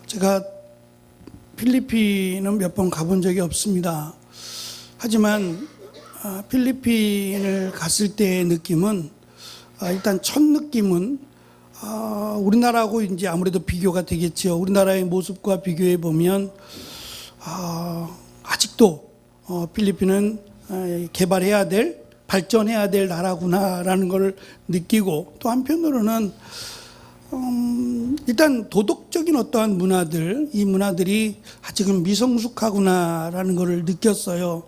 제가 필리핀은 몇 번 가본 적이 없습니다. 하지만 필리핀을 갔을 때의 느낌은 일단 첫 느낌은 우리나라하고 이제 아무래도 비교가 되겠죠. 우리나라의 모습과 비교해 보면 아직도 필리핀은 개발해야 될, 발전해야 될 나라구나라는 걸 느끼고, 또 한편으로는 일단 도덕적인 어떠한 문화들, 이 문화들이 아직은 미성숙하구나라는 것을 느꼈어요.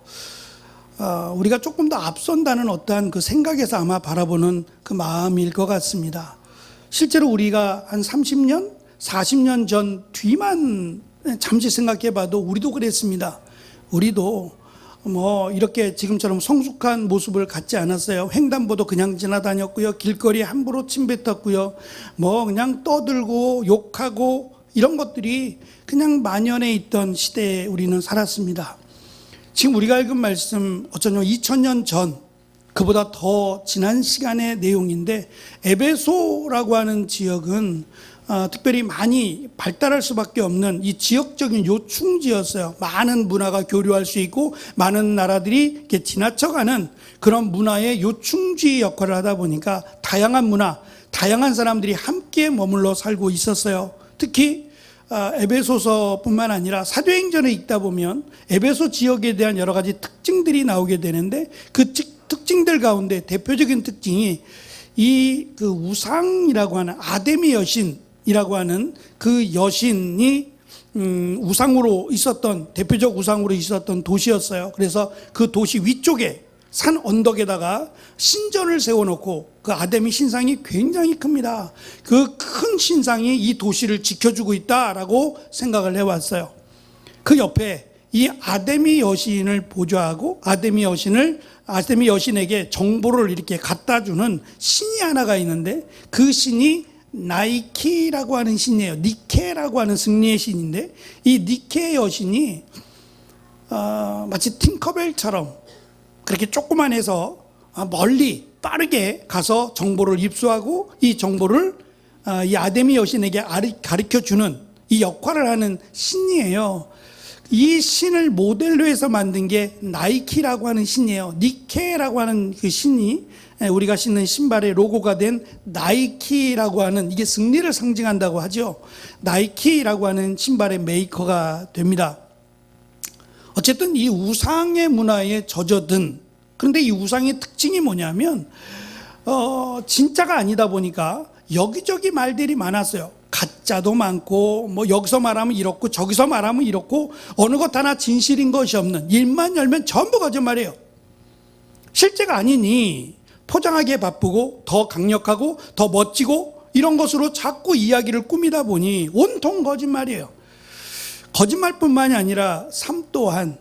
우리가 조금 더 앞선다는 어떠한 그 생각에서 아마 바라보는 그 마음일 것 같습니다. 실제로 우리가 한 30년, 40년 전 뒤만 잠시 생각해 봐도 우리도 그랬습니다. 우리도 이렇게 지금처럼 성숙한 모습을 갖지 않았어요. 횡단보도 그냥 지나다녔고요. 길거리에 함부로 침뱉었고요. 그냥 떠들고 욕하고 이런 것들이 그냥 만연해 있던 시대에 우리는 살았습니다. 지금 우리가 읽은 말씀 어쩌면 2000년 전, 그보다 더 지난 시간의 내용인데, 에베소라고 하는 지역은 특별히 많이 발달할 수밖에 없는 이 지역적인 요충지였어요. 많은 문화가 교류할 수 있고 많은 나라들이 이렇게 지나쳐가는 그런 문화의 요충지 역할을 하다 보니까 다양한 문화, 다양한 사람들이 함께 머물러 살고 있었어요. 특히 에베소서뿐만 아니라 사도행전에 읽다 보면 에베소 지역에 대한 여러 가지 특징들이 나오게 되는데, 그 특징들 가운데 대표적인 특징이 그 우상이라고 하는 아데미 여신이라고 하는 그 여신이 우상으로 있었던, 대표적 우상으로 있었던 도시였어요. 그래서 그 도시 위쪽에 산 언덕에다가 신전을 세워놓고, 그 아데미 신상이 굉장히 큽니다. 그 큰 신상이 이 도시를 지켜주고 있다라고 생각을 해왔어요. 그 옆에 이 아데미 여신을 보좌하고 아데미 여신에게 정보를 이렇게 갖다 주는 신이 하나가 있는데, 그 신이 나이키라고 하는 신이에요. 니케라고 하는 승리의 신인데, 이 니케 여신이 마치 팅커벨처럼 그렇게 조그만해서 멀리 빠르게 가서 정보를 입수하고 이 정보를 이 아데미 여신에게 가르쳐 주는 이 역할을 하는 신이에요. 이 신을 모델로 해서 만든 게 나이키라고 하는 신이에요. 니케라고 하는 그 신이 우리가 신는 신발의 로고가 된 나이키라고 하는, 이게 승리를 상징한다고 하죠. 나이키라고 하는 신발의 메이커가 됩니다. 어쨌든 이 우상의 문화에 젖어든, 그런데 이 우상의 특징이 뭐냐면 진짜가 아니다 보니까 여기저기 말들이 많았어요. 가짜도 많고, 여기서 말하면 이렇고 저기서 말하면 이렇고, 어느 것 하나 진실인 것이 없는, 입만 열면 전부 거짓말이에요. 실제가 아니니 포장하기에 바쁘고 더 강력하고 더 멋지고 이런 것으로 자꾸 이야기를 꾸미다 보니 온통 거짓말이에요. 거짓말뿐만이 아니라 삶 또한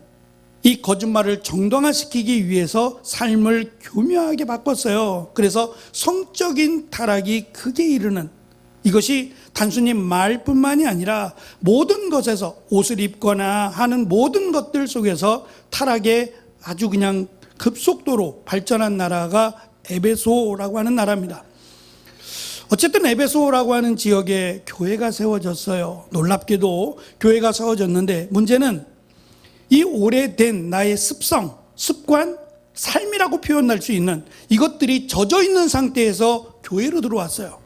이 거짓말을 정당화시키기 위해서 삶을 교묘하게 바꿨어요. 그래서 성적인 타락이 극에 이르는, 이것이 단순히 말뿐만이 아니라 모든 것에서, 옷을 입거나 하는 모든 것들 속에서 타락에 아주 그냥 급속도로 발전한 나라가 에베소라고 하는 나라입니다. 어쨌든 에베소라고 하는 지역에 교회가 세워졌어요. 놀랍게도 교회가 세워졌는데, 문제는 이 오래된 나의 습성, 습관, 삶이라고 표현할 수 있는 이것들이 젖어 있는 상태에서 교회로 들어왔어요.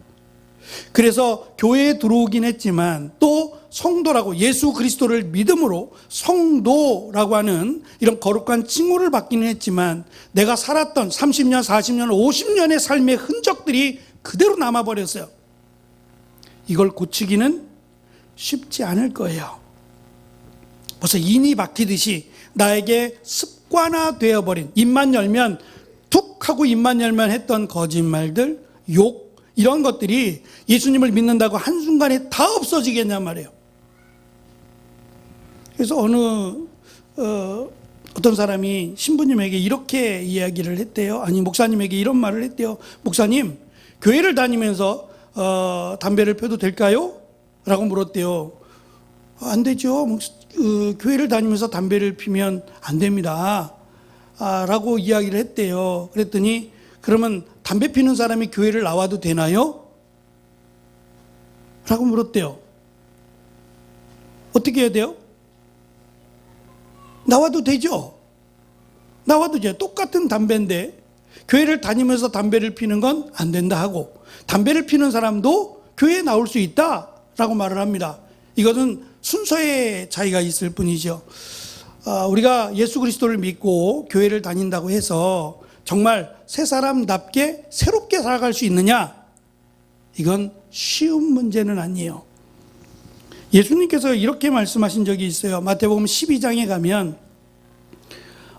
그래서 교회에 들어오긴 했지만 또 성도라고, 예수 그리스도를 믿음으로 성도라고 하는 이런 거룩한 칭호를 받기는 했지만, 내가 살았던 30년, 40년, 50년의 삶의 흔적들이 그대로 남아버렸어요. 이걸 고치기는 쉽지 않을 거예요. 벌써 인이 박히듯이 나에게 습관화되어 버린, 입만 열면 툭 하고 입만 열면 했던 거짓말들, 욕, 이런 것들이 예수님을 믿는다고 한순간에 다 없어지겠냔 말이에요. 그래서 어떤 사람이 신부님에게 이렇게 이야기를 했대요. 아니, 목사님에게 이런 말을 했대요. 목사님, 교회를 다니면서 담배를 펴도 될까요? 라고 물었대요. 안 되죠. 교회를 다니면서 담배를 피면 안 됩니다. 라고 이야기를 했대요. 그랬더니, 그러면 담배 피는 사람이 교회를 나와도 되나요? 라고 물었대요. 어떻게 해야 돼요? 나와도 되죠. 나와도 돼요. 똑같은 담배인데 교회를 다니면서 담배를 피는 건 안 된다 하고, 담배를 피는 사람도 교회에 나올 수 있다라고 말을 합니다. 이것은 순서의 차이가 있을 뿐이죠. 우리가 예수 그리스도를 믿고 교회를 다닌다고 해서 정말 새 사람답게 새롭게 살아갈 수 있느냐? 이건 쉬운 문제는 아니에요. 예수님께서 이렇게 말씀하신 적이 있어요. 마태복음 12장에 가면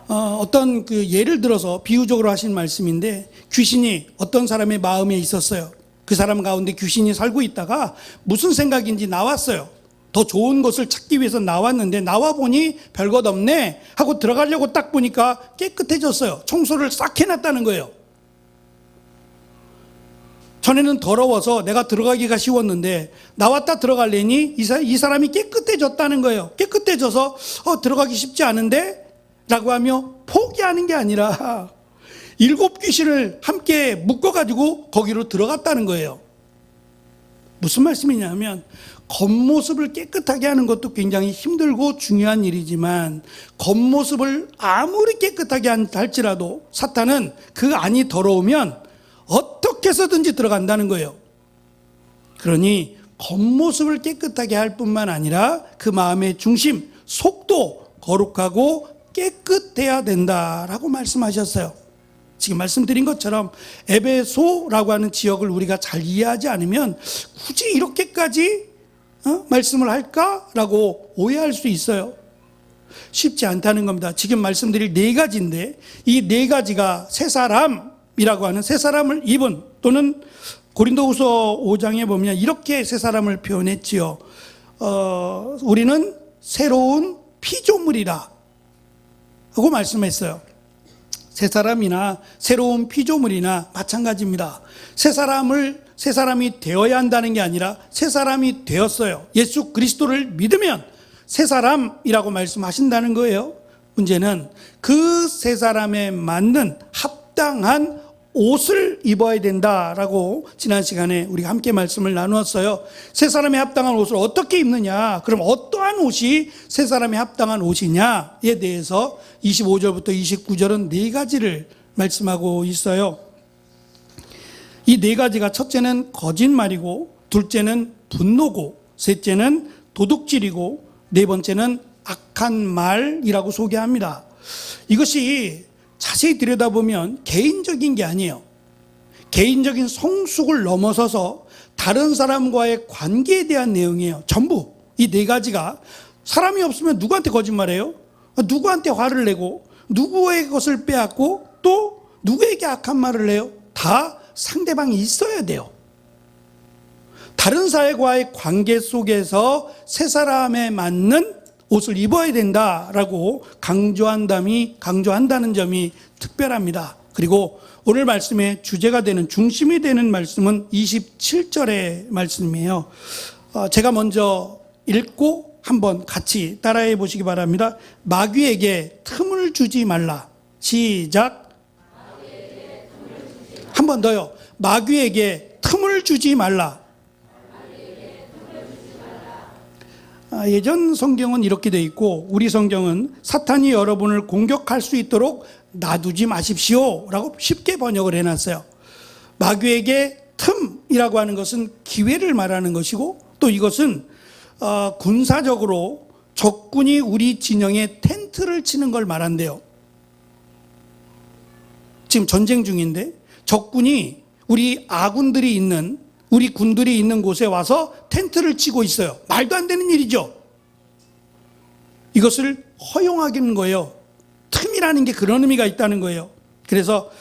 어떤 그 예를 들어서 비유적으로 하신 말씀인데, 귀신이 어떤 사람의 마음에 있었어요. 그 사람 가운데 귀신이 살고 있다가 무슨 생각인지 나왔어요. 더 좋은 것을 찾기 위해서 나왔는데 나와 보니 별것 없네 하고 들어가려고 딱 보니까 깨끗해졌어요. 청소를 싹 해놨다는 거예요. 전에는 더러워서 내가 들어가기가 쉬웠는데 나왔다 들어가려니 이 사람이 깨끗해졌다는 거예요. 깨끗해져서 들어가기 쉽지 않은데 라고 하며 포기하는 게 아니라 7 귀신을 함께 묶어가지고 거기로 들어갔다는 거예요. 무슨 말씀이냐면, 겉모습을 깨끗하게 하는 것도 굉장히 힘들고 중요한 일이지만 겉모습을 아무리 깨끗하게 할지라도 사탄은 그 안이 더러우면 어떻게 해서든지 들어간다는 거예요. 그러니 겉모습을 깨끗하게 할 뿐만 아니라 그 마음의 중심, 속도 거룩하고 깨끗해야 된다라고 말씀하셨어요. 지금 말씀드린 것처럼 에베소라고 하는 지역을 우리가 잘 이해하지 않으면 굳이 이렇게까지 말씀을 할까라고 오해할 수 있어요. 쉽지 않다는 겁니다. 지금 말씀드릴 4가지인데 이 4가지가 새 사람이라고 하는, 새 사람을 입은, 또는 고린도후서 5장에 보면 이렇게 새 사람을 표현했지요. 우리는 새로운 피조물이라 하고 말씀했어요. 새 사람이나 새로운 피조물이나 마찬가지입니다. 새 사람이 되어야 한다는 게 아니라 새 사람이 되었어요. 예수 그리스도를 믿으면 새 사람이라고 말씀하신다는 거예요. 문제는 그 새 사람에 맞는 합당한 옷을 입어야 된다라고 지난 시간에 우리가 함께 말씀을 나누었어요. 새 사람에 합당한 옷을 어떻게 입느냐? 그럼 어떠한 옷이 새 사람에 합당한 옷이냐에 대해서 25절부터 29절은 4가지를 말씀하고 있어요. 이 4가지가 첫째는 거짓말이고, 둘째는 분노고, 셋째는 도둑질이고, 4번째는 악한 말이라고 소개합니다. 이것이 자세히 들여다보면 개인적인 게 아니에요. 개인적인 성숙을 넘어서서 다른 사람과의 관계에 대한 내용이에요. 전부 이 4가지가, 사람이 없으면 누구한테 거짓말해요? 누구한테 화를 내고, 누구의 것을 빼앗고, 또 누구에게 악한 말을 해요? 다 상대방이 있어야 돼요. 다른 사회과의 관계 속에서 새 사람에 맞는 옷을 입어야 된다라고 강조한다는 점이 특별합니다. 그리고 오늘 말씀의 주제가 되는, 중심이 되는 말씀은 27절의 말씀이에요. 제가 먼저 읽고 한번 같이 따라해 보시기 바랍니다. 마귀에게 틈을 주지 말라. 시작. 한 번 더요. 마귀에게 틈을 주지 말라. 예전 성경은 이렇게 돼 있고 우리 성경은 사탄이 여러분을 공격할 수 있도록 놔두지 마십시오 라고 쉽게 번역을 해놨어요. 마귀에게 틈이라고 하는 것은 기회를 말하는 것이고, 또 이것은 군사적으로 적군이 우리 진영에 텐트를 치는 걸 말한대요. 지금 전쟁 중인데 적군이 우리 아군들이 있는, 우리 군들이 있는 곳에 와서 텐트를 치고 있어요. 말도 안 되는 일이죠. 이것을 허용하는 거예요. 틈이라는 게 그런 의미가 있다는 거예요. 그래서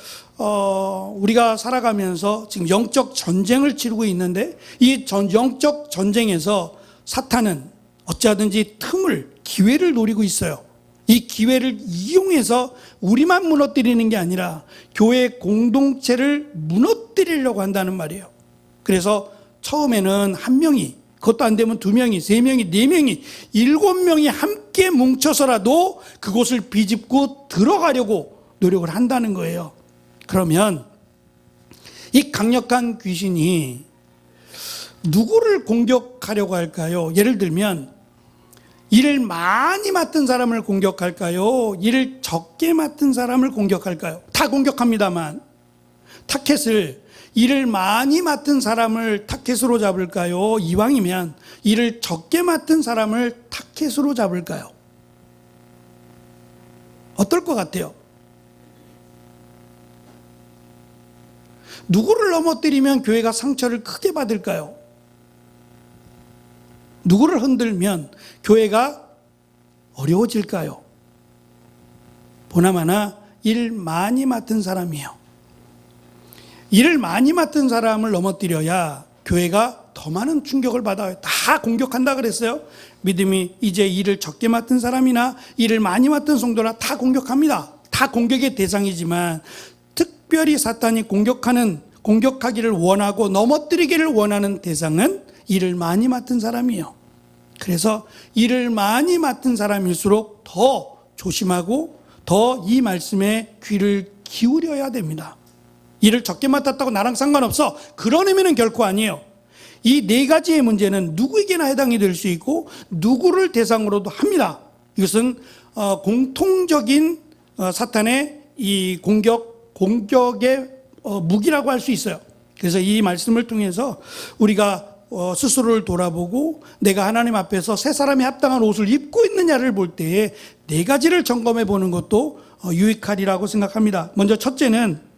우리가 살아가면서 지금 영적 전쟁을 치르고 있는데, 이 영적 전쟁에서 사탄은 어찌하든지 기회를 노리고 있어요. 이 기회를 이용해서 우리만 무너뜨리는 게 아니라 교회 공동체를 무너뜨리려고 한다는 말이에요. 그래서 처음에는 1명이, 그것도 안 되면 2명이, 3명이, 4명이, 7명이 함께 뭉쳐서라도 그곳을 비집고 들어가려고 노력을 한다는 거예요. 그러면 이 강력한 귀신이 누구를 공격하려고 할까요? 예를 들면 일을 많이 맡은 사람을 공격할까요? 일을 적게 맡은 사람을 공격할까요? 다 공격합니다만 타켓을 일을 많이 맡은 사람을 타켓으로 잡을까요? 이왕이면 일을 적게 맡은 사람을 타켓으로 잡을까요? 어떨 것 같아요? 누구를 넘어뜨리면 교회가 상처를 크게 받을까요? 누구를 흔들면 교회가 어려워질까요? 보나마나 일 많이 맡은 사람이에요. 일을 많이 맡은 사람을 넘어뜨려야 교회가 더 많은 충격을 받아요. 다 공격한다 그랬어요. 믿음이 이제 일을 적게 맡은 사람이나 일을 많이 맡은 성도나 다 공격합니다. 다 공격의 대상이지만 특별히 사탄이 공격하기를 원하고 넘어뜨리기를 원하는 대상은 일을 많이 맡은 사람이에요. 그래서 일을 많이 맡은 사람일수록 더 조심하고 더 이 말씀에 귀를 기울여야 됩니다. 일을 적게 맡았다고 나랑 상관없어. 그런 의미는 결코 아니에요. 이 네 가지의 문제는 누구에게나 해당이 될 수 있고 누구를 대상으로도 합니다. 이것은 공통적인 사탄의 이 공격의 무기라고 할 수 있어요. 그래서 이 말씀을 통해서 우리가 스스로를 돌아보고 내가 하나님 앞에서 새 사람이 합당한 옷을 입고 있느냐를 볼 때에 네 가지를 점검해 보는 것도 유익하리라고 생각합니다. 먼저 첫째는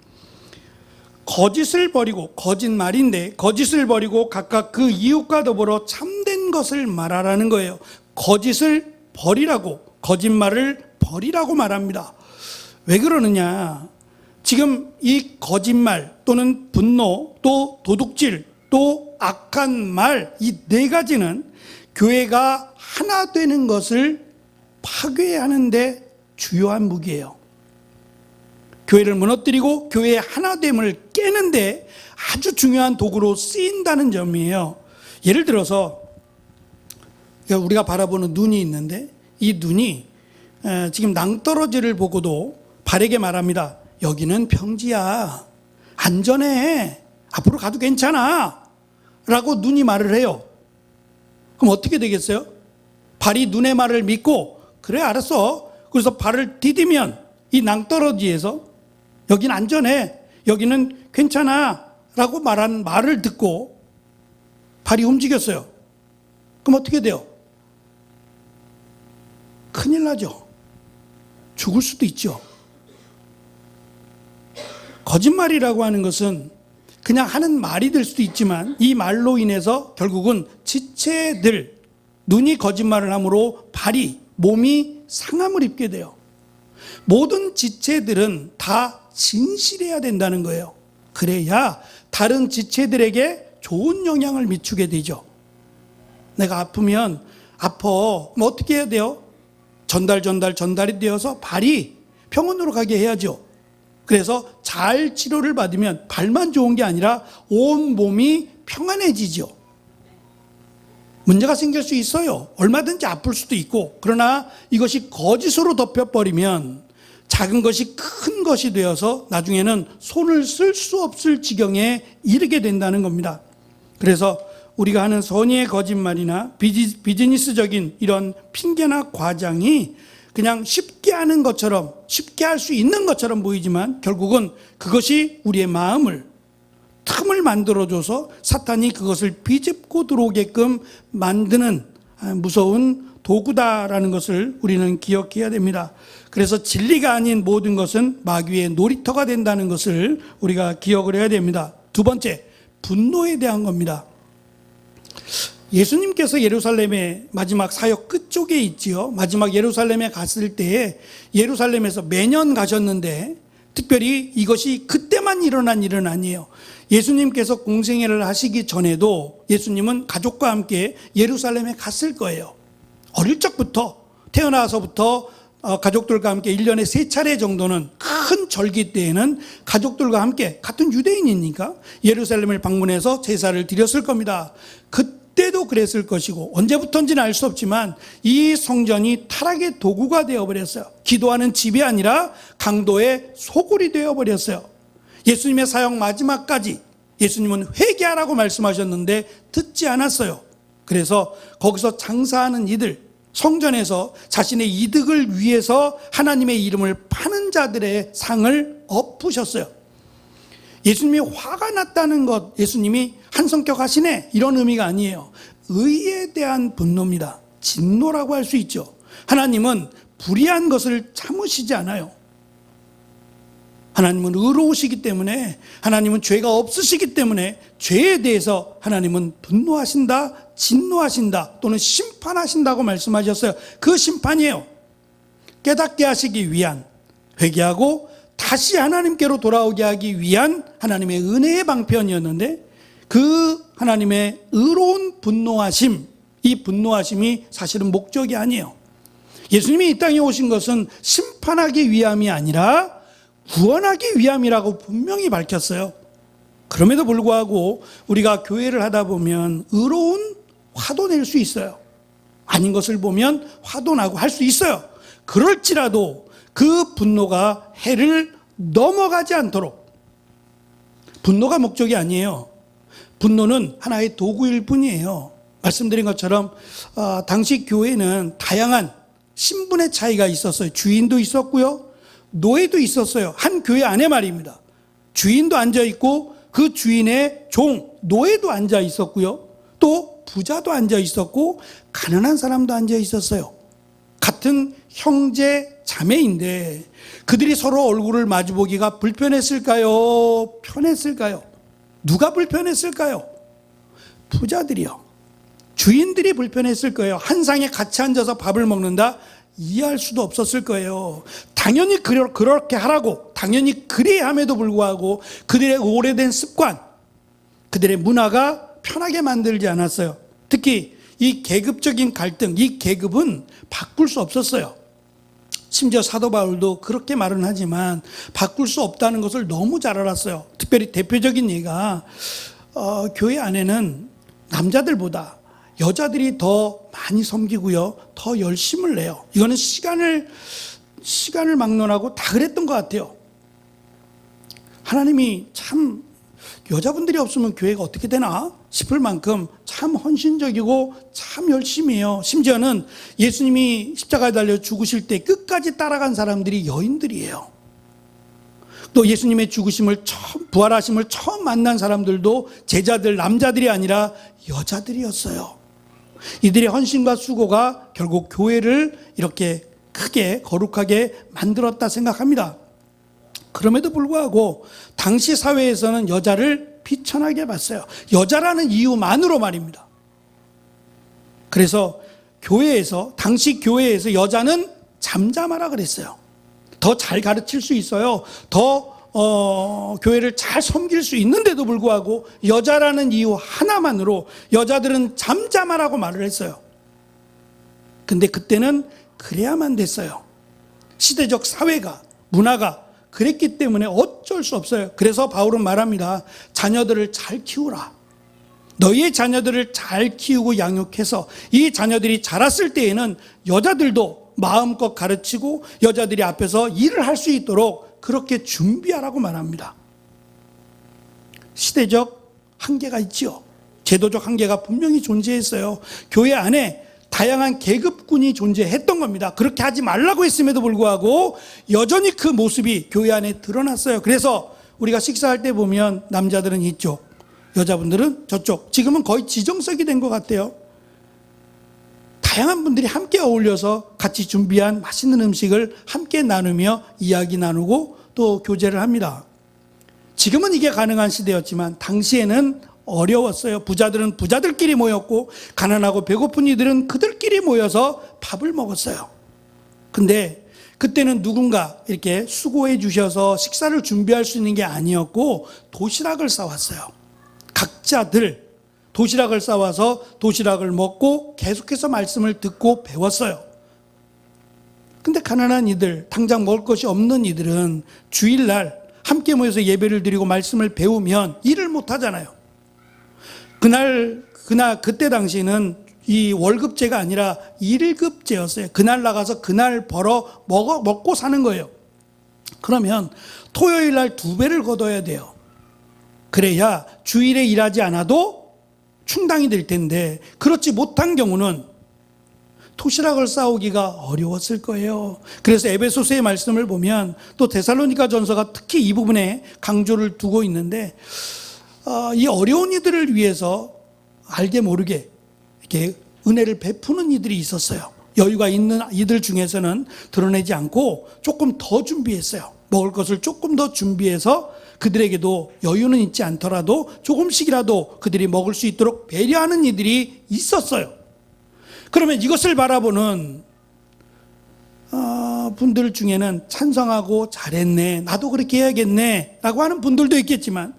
거짓을 버리고, 거짓말인데 거짓을 버리고 각각 그 이웃과 더불어 참된 것을 말하라는 거예요. 거짓을 버리라고, 거짓말을 버리라고 말합니다. 왜 그러느냐? 지금 이 거짓말 또는 분노 또 도둑질 또 악한 말, 이 네 가지는 교회가 하나 되는 것을 파괴하는데 주요한 무기예요. 교회를 무너뜨리고 교회의 하나됨을 깨는데 아주 중요한 도구로 쓰인다는 점이에요. 예를 들어서 우리가 바라보는 눈이 있는데 이 눈이 지금 낭떠러지를 보고도 바르게 말합니다. 여기는 평지야. 안전해. 앞으로 가도 괜찮아. 라고 눈이 말을 해요. 그럼 어떻게 되겠어요? 발이 눈의 말을 믿고 그래 알았어. 그래서 발을 디디면 이 낭떠러지에서 여기는 안전해. 여기는 괜찮아. 라고 말한 말을 듣고 발이 움직였어요. 그럼 어떻게 돼요? 큰일 나죠. 죽을 수도 있죠. 거짓말이라고 하는 것은 그냥 하는 말이 될 수도 있지만 이 말로 인해서 결국은 지체들, 눈이 거짓말을 함으로 발이, 몸이 상함을 입게 돼요. 모든 지체들은 다 진실해야 된다는 거예요. 그래야 다른 지체들에게 좋은 영향을 미치게 되죠. 내가 아프면 아파. 뭐 어떻게 해야 돼요? 전달이 되어서 발이 병원으로 가게 해야죠. 그래서 잘 치료를 받으면 발만 좋은 게 아니라 온 몸이 평안해지죠. 문제가 생길 수 있어요. 얼마든지 아플 수도 있고. 그러나 이것이 거짓으로 덮여버리면 작은 것이 큰 것이 되어서 나중에는 손을 쓸 수 없을 지경에 이르게 된다는 겁니다. 그래서 우리가 하는 선의의 거짓말이나 비즈니스적인 이런 핑계나 과장이 그냥 쉽게 하는 것처럼, 쉽게 할 수 있는 것처럼 보이지만 결국은 그것이 우리의 마음을, 틈을 만들어줘서 사탄이 그것을 비집고 들어오게끔 만드는 무서운 도구다라는 것을 우리는 기억해야 됩니다. 그래서 진리가 아닌 모든 것은 마귀의 놀이터가 된다는 것을 우리가 기억을 해야 됩니다. 두 번째, 분노에 대한 겁니다. 예수님께서 예루살렘의 마지막 사역 끝쪽에 있지요. 마지막 예루살렘에 갔을 때에 예루살렘에서 매년 가셨는데 특별히 이것이 그때만 일어난 일은 아니에요. 예수님께서 공생애를 하시기 전에도 예수님은 가족과 함께 예루살렘에 갔을 거예요. 어릴 적부터, 태어나서부터 가족들과 함께 1년에 3차례 정도는 큰 절기 때에는 가족들과 함께, 같은 유대인이니까 예루살렘을 방문해서 제사를 드렸을 겁니다. 그때도 그랬을 것이고 언제부터인지는 알 수 없지만 이 성전이 타락의 도구가 되어버렸어요. 기도하는 집이 아니라 강도의 소굴이 되어버렸어요. 예수님의 사역 마지막까지 예수님은 회개하라고 말씀하셨는데 듣지 않았어요. 그래서 거기서 장사하는 이들, 성전에서 자신의 이득을 위해서 하나님의 이름을 파는 자들의 상을 엎으셨어요. 예수님이 화가 났다는 것, 예수님이 한 성격 하시네, 이런 의미가 아니에요. 의에 대한 분노입니다. 진노라고 할 수 있죠. 하나님은 불의한 것을 참으시지 않아요. 하나님은 의로우시기 때문에, 하나님은 죄가 없으시기 때문에 죄에 대해서 하나님은 분노하신다, 진노하신다, 또는 심판하신다고 말씀하셨어요. 그 심판이에요. 깨닫게 하시기 위한, 회개하고 다시 하나님께로 돌아오게 하기 위한 하나님의 은혜의 방편이었는데, 그 하나님의 의로운 분노하심, 이 분노하심이 사실은 목적이 아니에요. 예수님이 이 땅에 오신 것은 심판하기 위함이 아니라 구원하기 위함이라고 분명히 밝혔어요. 그럼에도 불구하고 우리가 교회를 하다 보면 의로운 화도 낼 수 있어요. 아닌 것을 보면 화도 나고 할 수 있어요. 그럴지라도 그 분노가 해를 넘어가지 않도록, 분노가 목적이 아니에요. 분노는 하나의 도구일 뿐이에요. 말씀드린 것처럼 당시 교회는 다양한 신분의 차이가 있었어요. 주인도 있었고요, 노예도 있었어요. 한 교회 안에 말입니다. 주인도 앉아 있고 그 주인의 종, 노예도 앉아 있었고요, 또 부자도 앉아 있었고 가난한 사람도 앉아 있었어요. 같은 형제 자매인데 그들이 서로 얼굴을 마주보기가 불편했을까요? 편했을까요? 누가 불편했을까요? 부자들이요. 주인들이 불편했을 거예요. 한 상에 같이 앉아서 밥을 먹는다? 이해할 수도 없었을 거예요. 당연히 그렇게 하라고, 당연히 그래야 함에도 불구하고 그들의 오래된 습관, 그들의 문화가 편하게 만들지 않았어요. 특히 이 계급적인 갈등, 이 계급은 바꿀 수 없었어요. 심지어 사도 바울도 그렇게 말은 하지만 바꿀 수 없다는 것을 너무 잘 알았어요. 특별히 대표적인 예가 교회 안에는 남자들보다 여자들이 더 많이 섬기고요, 더 열심을 내요. 이거는 시간을 막론하고 다 그랬던 것 같아요. 하나님이 참 여자분들이 없으면 교회가 어떻게 되나 싶을 만큼 참 헌신적이고 참 열심히 해요. 심지어는 예수님이 십자가에 달려 죽으실 때 끝까지 따라간 사람들이 여인들이에요. 또 예수님의 죽으심을 부활하심을 처음 만난 사람들도 제자들, 남자들이 아니라 여자들이었어요. 이들의 헌신과 수고가 결국 교회를 이렇게 크게 거룩하게 만들었다 생각합니다. 그럼에도 불구하고 당시 사회에서는 여자를 비천하게 봤어요. 여자라는 이유만으로 말입니다. 그래서 당시 교회에서 여자는 잠잠하라 그랬어요. 더 잘 가르칠 수 있어요. 더 교회를 잘 섬길 수 있는데도 불구하고 여자라는 이유 하나만으로 여자들은 잠잠하라고 말을 했어요. 근데 그때는 그래야만 됐어요. 시대적 사회가, 문화가 그랬기 때문에 어쩔 수 없어요. 그래서 바울은 말합니다. 자녀들을 잘 키우라. 너희의 자녀들을 잘 키우고 양육해서 이 자녀들이 자랐을 때에는 여자들도 마음껏 가르치고 여자들이 앞에서 일을 할 수 있도록 그렇게 준비하라고 말합니다. 시대적 한계가 있지요. 제도적 한계가 분명히 존재했어요. 교회 안에 다양한 계급군이 존재했던 겁니다. 그렇게 하지 말라고 했음에도 불구하고 여전히 그 모습이 교회 안에 드러났어요. 그래서 우리가 식사할 때 보면 남자들은 이쪽, 여자분들은 저쪽. 지금은 거의 지정석이 된 것 같아요. 다양한 분들이 함께 어울려서 같이 준비한 맛있는 음식을 함께 나누며 이야기 나누고 또 교제를 합니다. 지금은 이게 가능한 시대였지만 당시에는 어려웠어요. 부자들은 부자들끼리 모였고 가난하고 배고픈 이들은 그들끼리 모여서 밥을 먹었어요. 근데 그때는 누군가 이렇게 수고해 주셔서 식사를 준비할 수 있는 게 아니었고 도시락을 싸왔어요. 각자들 도시락을 싸와서 도시락을 먹고 계속해서 말씀을 듣고 배웠어요. 근데 가난한 이들, 당장 먹을 것이 없는 이들은 주일날 함께 모여서 예배를 드리고 말씀을 배우면 일을 못 하잖아요. 그때 당시에는 이 월급제가 아니라 일급제였어요. 그날 나가서 그날 벌어 먹고 사는 거예요. 그러면 토요일 날 2배를 거둬야 돼요. 그래야 주일에 일하지 않아도 충당이 될 텐데 그렇지 못한 경우는 도시락을 싸우기가 어려웠을 거예요. 그래서 에베소서의 말씀을 보면 또 데살로니가 전서가 특히 이 부분에 강조를 두고 있는데 이 어려운 이들을 위해서 알게 모르게 이렇게 은혜를 베푸는 이들이 있었어요. 여유가 있는 이들 중에서는 드러내지 않고 조금 더 준비했어요. 먹을 것을 조금 더 준비해서 그들에게도 여유는 있지 않더라도 조금씩이라도 그들이 먹을 수 있도록 배려하는 이들이 있었어요. 그러면 이것을 바라보는 분들 중에는 찬성하고 잘했네, 나도 그렇게 해야겠네 라고 하는 분들도 있겠지만,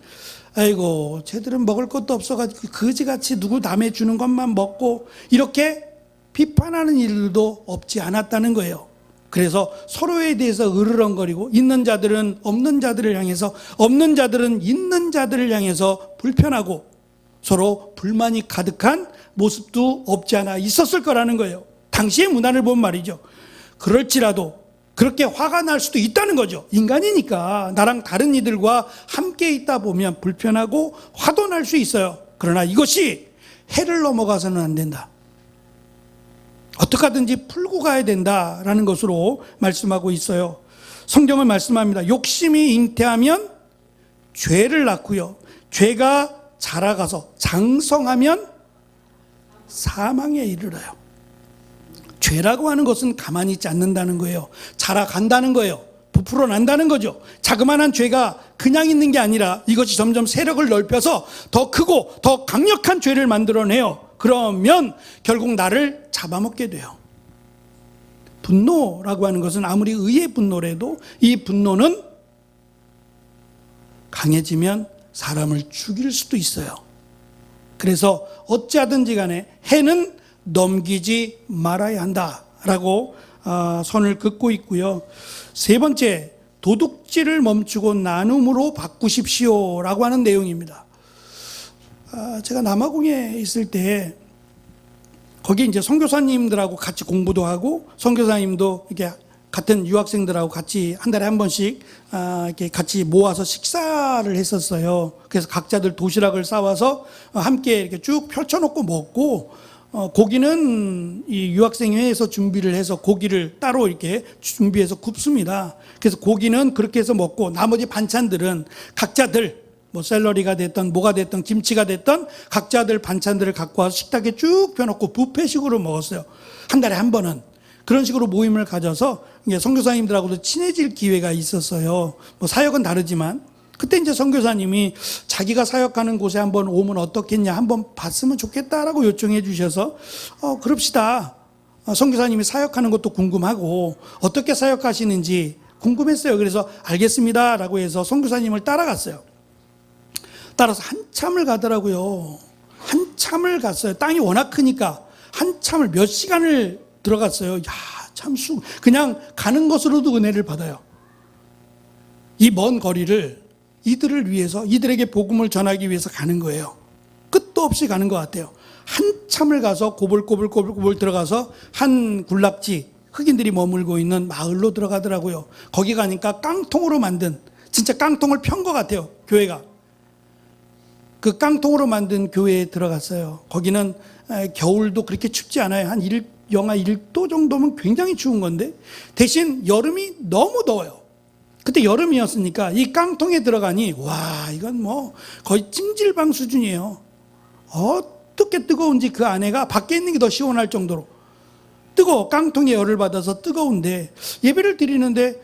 아이고 쟤들은 먹을 것도 없어가지고 거지같이 누구 남의 주는 것만 먹고, 이렇게 비판하는 일들도 없지 않았다는 거예요. 그래서 서로에 대해서 으르렁거리고, 있는 자들은 없는 자들을 향해서, 없는 자들은 있는 자들을 향해서 불편하고 서로 불만이 가득한 모습도 없지 않아 있었을 거라는 거예요. 당시의 문화를 보면 말이죠. 그럴지라도 그렇게 화가 날 수도 있다는 거죠. 인간이니까 나랑 다른 이들과 함께 있다 보면 불편하고 화도 날 수 있어요. 그러나 이것이 해를 넘어가서는 안 된다. 어떻게 하든지 풀고 가야 된다라는 것으로 말씀하고 있어요. 성경은 말씀합니다. 욕심이 잉태하면 죄를 낳고요, 죄가 자라가서 장성하면 사망에 이르러요. 죄라고 하는 것은 가만히 있지 않는다는 거예요. 자라간다는 거예요. 부풀어 난다는 거죠. 자그마한 죄가 그냥 있는 게 아니라 이것이 점점 세력을 넓혀서 더 크고 더 강력한 죄를 만들어내요. 그러면 결국 나를 잡아먹게 돼요. 분노라고 하는 것은 아무리 의의 분노라도 이 분노는 강해지면 사람을 죽일 수도 있어요. 그래서 어찌하든지 간에 해는 넘기지 말아야 한다라고 선을 긋고 있고요. 세 번째, 도둑질을 멈추고 나눔으로 바꾸십시오라고 하는 내용입니다. 제가 남아공에 있을 때 거기 이제 선교사님들하고 같이 공부도 하고, 선교사님도 이렇게 같은 유학생들하고 같이 한 달에 한 번씩 이렇게 같이 모아서 식사를 했었어요. 그래서 각자들 도시락을 싸와서 함께 이렇게 쭉 펼쳐놓고 먹고, 고기는 이 유학생회에서 준비를 해서 고기를 따로 이렇게 준비해서 굽습니다. 그래서 고기는 그렇게 해서 먹고, 나머지 반찬들은 각자들 뭐 샐러리가 됐던 뭐가 됐던 김치가 됐던 각자들 반찬들을 갖고 와서 식탁에 쭉 펴놓고 뷔페식으로 먹었어요. 한 달에 한 번은 그런 식으로 모임을 가져서 선교사님들하고도 친해질 기회가 있었어요. 뭐 사역은 다르지만 그때 이제 선교사님이 자기가 사역하는 곳에 한번 오면 어떻겠냐, 한번 봤으면 좋겠다라고 요청해 주셔서 그럽시다. 선교사님이 사역하는 것도 궁금하고 어떻게 사역하시는지 궁금했어요. 그래서 알겠습니다라고 해서 선교사님을 따라갔어요. 따라서 한참을 가더라고요. 한참을 갔어요. 땅이 워낙 크니까 한참을 몇 시간을 들어갔어요. 야, 참 그냥 가는 것으로도 은혜를 받아요. 이 먼 거리를 이들을 위해서, 이들에게 복음을 전하기 위해서 가는 거예요. 끝도 없이 가는 것 같아요. 한참을 가서 고불고불 들어가서 한 군락지, 흑인들이 머물고 있는 마을로 들어가더라고요. 거기 가니까 깡통으로 만든, 진짜 깡통을 편 것 같아요, 교회가. 그 깡통으로 만든 교회에 들어갔어요. 거기는 겨울도 그렇게 춥지 않아요. 영하 1도 정도면 굉장히 추운 건데, 대신 여름이 너무 더워요. 그때 여름이었으니까 이 깡통에 들어가니 와, 이건 뭐 거의 찜질방 수준이에요. 어떻게 뜨거운지 그 안에가 밖에 있는 게 더 시원할 정도로 뜨거워. 깡통에 열을 받아서 뜨거운데 예배를 드리는데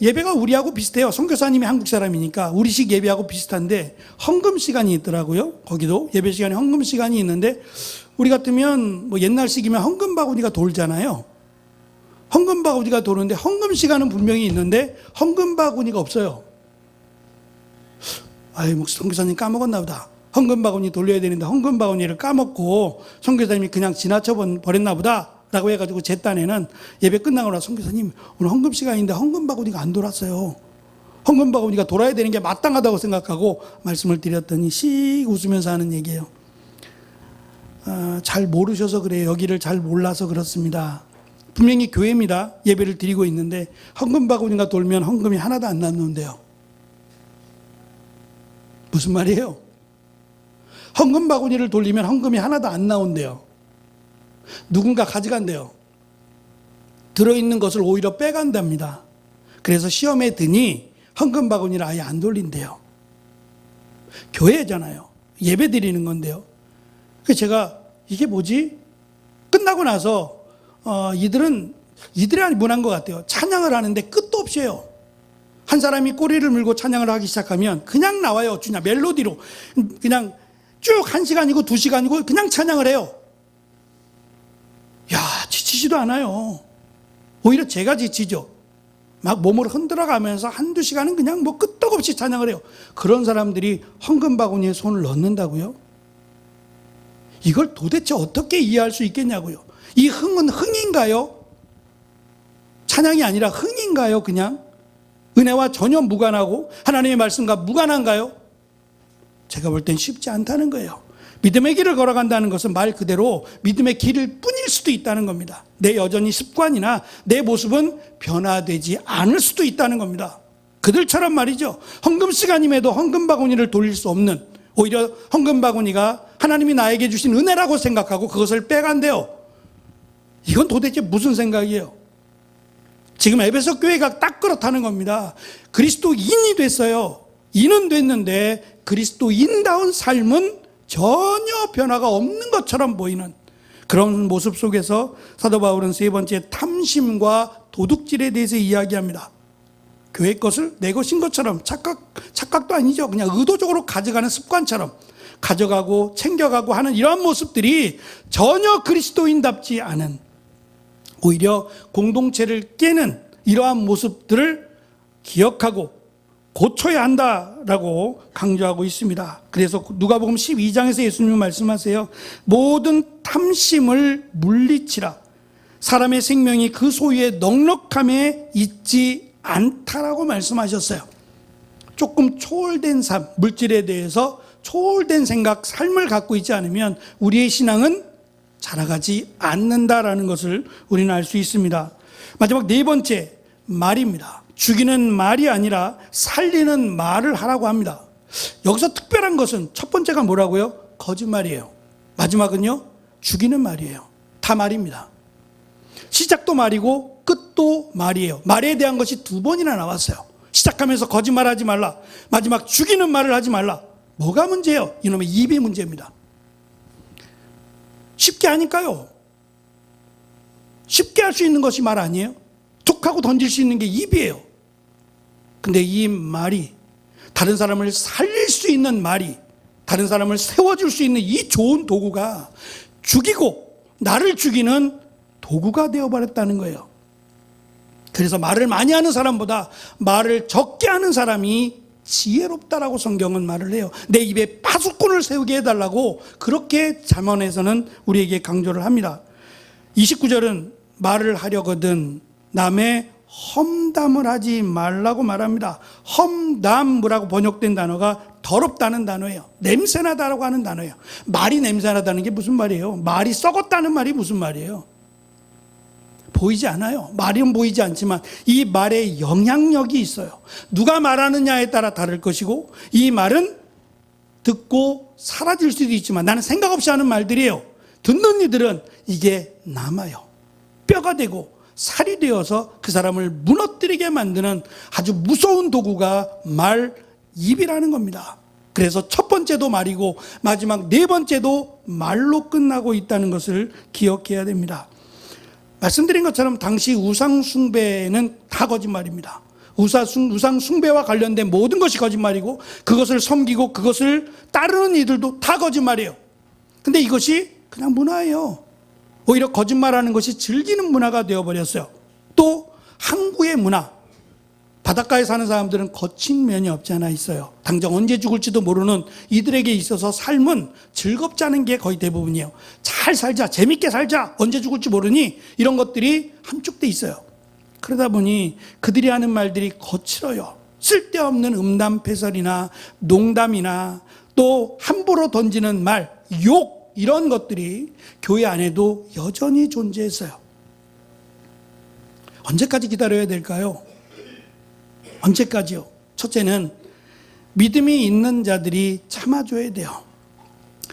예배가 우리하고 비슷해요. 선교사님이 한국 사람이니까 우리식 예배하고 비슷한데 헌금 시간이 있더라고요. 거기도 예배 시간에 헌금 시간이 있는데, 우리 같으면 뭐 옛날식이면 헌금 바구니가 돌잖아요. 헌금 바구니가 도는데 헌금 시간은 분명히 있는데 헌금 바구니가 없어요. 아이, 선교사님 까먹었나 보다. 헌금 바구니 돌려야 되는데 헌금 바구니를 까먹고 선교사님이 그냥 지나쳐 버렸나 보다 라고 해가지고 제 딴에는 예배 끝나고 나서 선교사님, 오늘 헌금 시간인데 헌금 바구니가 안 돌았어요. 헌금 바구니가 돌아야 되는 게 마땅하다고 생각하고 말씀을 드렸더니 씩 웃으면서 하는 얘기예요. 잘 모르셔서 그래요. 여기를 잘 몰라서 그렇습니다. 분명히 교회입니다. 예배를 드리고 있는데 헌금 바구니가 돌면 헌금이 하나도 안 남는데요. 무슨 말이에요? 헌금 바구니를 돌리면 헌금이 하나도 안 나온대요. 누군가 가져간대요. 들어있는 것을 오히려 빼간답니다. 그래서 시험에 드니 헌금 바구니를 아예 안 돌린대요. 교회잖아요. 예배 드리는 건데요. 그래서 제가 이게 뭐지? 끝나고 나서 이들이 무난 것 같아요. 찬양을 하는데 끝도 없이 해요. 한 사람이 꼬리를 물고 찬양을 하기 시작하면 그냥 나와요. 그냥 멜로디로. 그냥 쭉 1시간이고 2시간이고 그냥 찬양을 해요. 야, 지치지도 않아요. 오히려 제가 지치죠. 막 몸을 흔들어 가면서 1-2시간은 그냥 뭐 끄떡없이 찬양을 해요. 그런 사람들이 헌금 바구니에 손을 넣는다고요? 이걸 도대체 어떻게 이해할 수 있겠냐고요. 이 흥은 흥인가요? 찬양이 아니라 흥인가요? 그냥 은혜와 전혀 무관하고 하나님의 말씀과 무관한가요? 제가 볼 땐 쉽지 않다는 거예요. 믿음의 길을 걸어간다는 것은 말 그대로 믿음의 길일 뿐일 수도 있다는 겁니다. 내 여전히 습관이나 내 모습은 변화되지 않을 수도 있다는 겁니다. 그들처럼 말이죠. 헌금 시간임에도 헌금 바구니를 돌릴 수 없는, 오히려 헌금 바구니가 하나님이 나에게 주신 은혜라고 생각하고 그것을 빼간대요. 이건 도대체 무슨 생각이에요? 지금 에베소 교회가 딱 그렇다는 겁니다. 그리스도인이 됐어요. 인은 됐는데 그리스도인다운 삶은 전혀 변화가 없는 것처럼 보이는 그런 모습 속에서 사도 바울은 세 번째 탐심과 도둑질에 대해서 이야기합니다. 교회 것을 내 것인 것처럼 착각도 아니죠. 그냥 의도적으로 가져가는 습관처럼 가져가고 챙겨가고 하는 이러한 모습들이 전혀 그리스도인답지 않은, 오히려 공동체를 깨는 이러한 모습들을 기억하고 고쳐야 한다라고 강조하고 있습니다. 그래서 누가복음 12장에서 예수님은 말씀하세요. 모든 탐심을 물리치라. 사람의 생명이 그 소유의 넉넉함에 있지 않다라고 말씀하셨어요. 조금 초월된 삶, 물질에 대해서 초월된 생각, 삶을 갖고 있지 않으면 우리의 신앙은 자라가지 않는다라는 것을 우리는 알 수 있습니다. 마지막 네 번째, 말입니다. 죽이는 말이 아니라 살리는 말을 하라고 합니다. 여기서 특별한 것은 첫 번째가 뭐라고요? 거짓말이에요. 마지막은요? 죽이는 말이에요. 다 말입니다. 시작도 말이고 끝도 말이에요. 말에 대한 것이 2번이나 나왔어요. 시작하면서 거짓말하지 말라. 마지막 죽이는 말을 하지 말라. 뭐가 문제예요? 이놈의 입이 문제입니다. 쉽게 하니까요. 쉽게 할 수 있는 것이 말 아니에요? 툭 하고 던질 수 있는 게 입이에요. 근데 이 말이, 다른 사람을 살릴 수 있는 말이, 다른 사람을 세워줄 수 있는 이 좋은 도구가 죽이고 나를 죽이는 도구가 되어버렸다는 거예요. 그래서 말을 많이 하는 사람보다 말을 적게 하는 사람이 지혜롭다라고 성경은 말을 해요. 내 입에 파수꾼을 세우게 해달라고 그렇게 잠언에서는 우리에게 강조를 합니다. 29절은 말을 하려거든 남의 험담을 하지 말라고 말합니다. 험담이라고 번역된 단어가 더럽다는 단어예요. 냄새나다라고 하는 단어예요. 말이 냄새나다는 게 무슨 말이에요? 말이 썩었다는 말이 무슨 말이에요? 보이지 않아요. 말은 보이지 않지만 이 말에 영향력이 있어요. 누가 말하느냐에 따라 다를 것이고, 이 말은 듣고 사라질 수도 있지만 나는 생각 없이 하는 말들이에요. 듣는 이들은 이게 남아요. 뼈가 되고 살이 되어서 그 사람을 무너뜨리게 만드는 아주 무서운 도구가 말, 입이라는 겁니다. 그래서 첫 번째도 말이고 마지막 네 번째도 말로 끝나고 있다는 것을 기억해야 됩니다. 말씀드린 것처럼 당시 우상 숭배는 다 거짓말입니다. 우상 숭배와 관련된 모든 것이 거짓말이고 그것을 섬기고 그것을 따르는 이들도 다 거짓말이에요. 근데 이것이 그냥 문화예요. 오히려 거짓말하는 것이 즐기는 문화가 되어버렸어요. 또 항구의 문화, 바닷가에 사는 사람들은 거친 면이 없지 않아 있어요. 당장 언제 죽을지도 모르는 이들에게 있어서 삶은 즐겁지 않은 게 거의 대부분이에요. 잘 살자, 재밌게 살자, 언제 죽을지 모르니 이런 것들이 함축돼 있어요. 그러다 보니 그들이 하는 말들이 거칠어요. 쓸데없는 음담패설이나 농담이나 또 함부로 던지는 말, 욕, 이런 것들이 교회 안에도 여전히 존재했어요. 언제까지 기다려야 될까요? 언제까지요? 첫째는 믿음이 있는 자들이 참아줘야 돼요.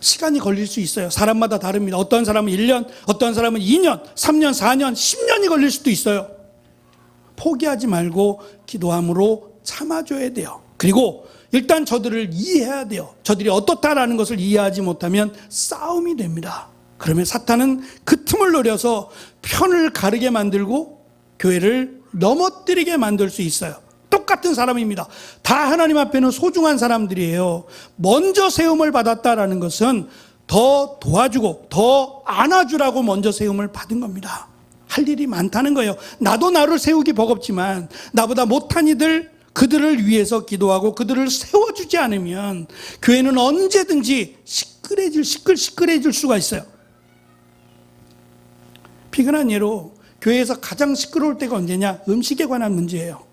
시간이 걸릴 수 있어요. 사람마다 다릅니다. 어떤 사람은 1년, 어떤 사람은 2년, 3년, 4년, 10년이 걸릴 수도 있어요. 포기하지 말고 기도함으로 참아줘야 돼요. 그리고 일단 저들을 이해해야 돼요. 저들이 어떻다라는 것을 이해하지 못하면 싸움이 됩니다. 그러면 사탄은 그 틈을 노려서 편을 가르게 만들고 교회를 넘어뜨리게 만들 수 있어요. 똑같은 사람입니다. 다 하나님 앞에는 소중한 사람들이에요. 먼저 세움을 받았다라는 것은 더 도와주고 더 안아주라고 먼저 세움을 받은 겁니다. 할 일이 많다는 거예요. 나도 나를 세우기 버겁지만 나보다 못한 이들, 그들을 위해서 기도하고 그들을 세워주지 않으면 교회는 언제든지 시끌시끌해질 수가 있어요. 피근한 예로 교회에서 가장 시끄러울 때가 언제냐? 음식에 관한 문제예요.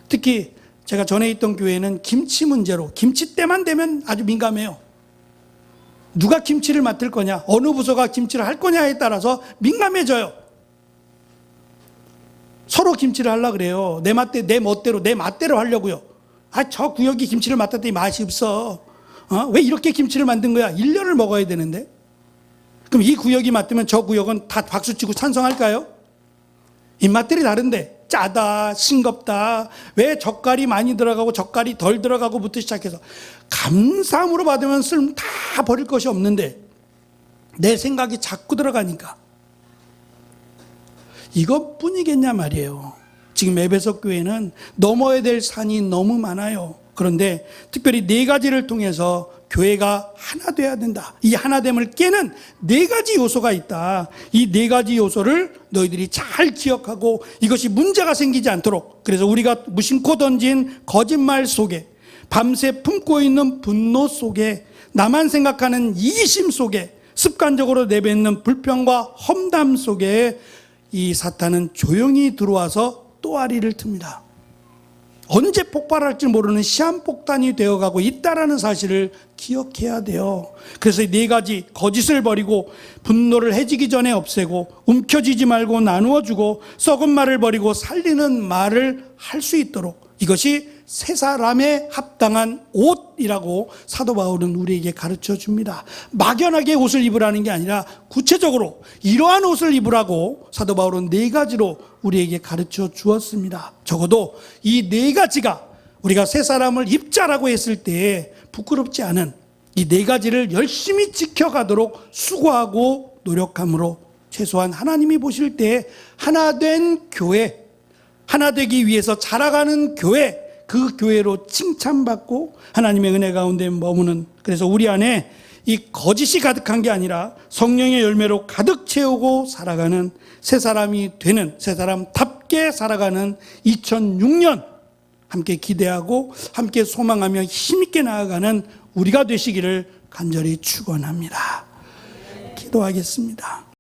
특히 제가 전에 있던 교회는 김치 문제로, 김치 때만 되면 아주 민감해요. 누가 김치를 맡을 거냐, 어느 부서가 김치를 할 거냐에 따라서 민감해져요. 서로 김치를 하려고 그래요. 내 맛대로 하려고요. 저 구역이 김치를 맡았더니 맛이 없어. 왜 이렇게 김치를 만든 거야? 1년을 먹어야 되는데. 그럼 이 구역이 맡으면 저 구역은 다 박수치고 찬성할까요? 입맛들이 다른데 짜다, 싱겁다, 왜 젓갈이 많이 들어가고 젓갈이 덜 들어가고부터 시작해서 감사함으로 받으면 쓸 다 버릴 것이 없는데 내 생각이 자꾸 들어가니까 이것뿐이겠냐 말이에요. 지금 에베소 교회는 넘어야 될 산이 너무 많아요. 그런데 특별히 4가지를 통해서 교회가 하나 돼야 된다. 이 하나됨을 깨는 4가지 요소가 있다. 이 4가지 요소를 너희들이 잘 기억하고 이것이 문제가 생기지 않도록, 그래서 우리가 무심코 던진 거짓말 속에, 밤새 품고 있는 분노 속에, 나만 생각하는 이기심 속에, 습관적으로 내뱉는 불평과 험담 속에 이 사탄은 조용히 들어와서 또아리를 틉니다. 언제 폭발할지 모르는 시한폭탄이 되어가고 있다라는 사실을 기억해야 돼요. 그래서 4가지 거짓을 버리고 분노를 해지기 전에 없애고 움켜쥐지 말고 나누어주고 썩은 말을 버리고 살리는 말을 할 수 있도록, 이것이 새 사람에 합당한 옷이라고 사도 바울은 우리에게 가르쳐 줍니다. 막연하게 옷을 입으라는 게 아니라 구체적으로 이러한 옷을 입으라고 사도 바울은 4가지로 우리에게 가르쳐 주었습니다. 적어도 이 4가지가 우리가 새 사람을 입자라고 했을 때 부끄럽지 않은 이 4가지를 열심히 지켜가도록 수고하고 노력함으로 최소한 하나님이 보실 때 하나된 교회, 하나 되기 위해서 자라가는 교회, 그 교회로 칭찬받고 하나님의 은혜 가운데 머무는, 그래서 우리 안에 이 거짓이 가득한 게 아니라 성령의 열매로 가득 채우고 살아가는 새 사람이 되는, 새 사람답게 살아가는 2006년 함께 기대하고 함께 소망하며 힘있게 나아가는 우리가 되시기를 간절히 축원합니다. 기도하겠습니다.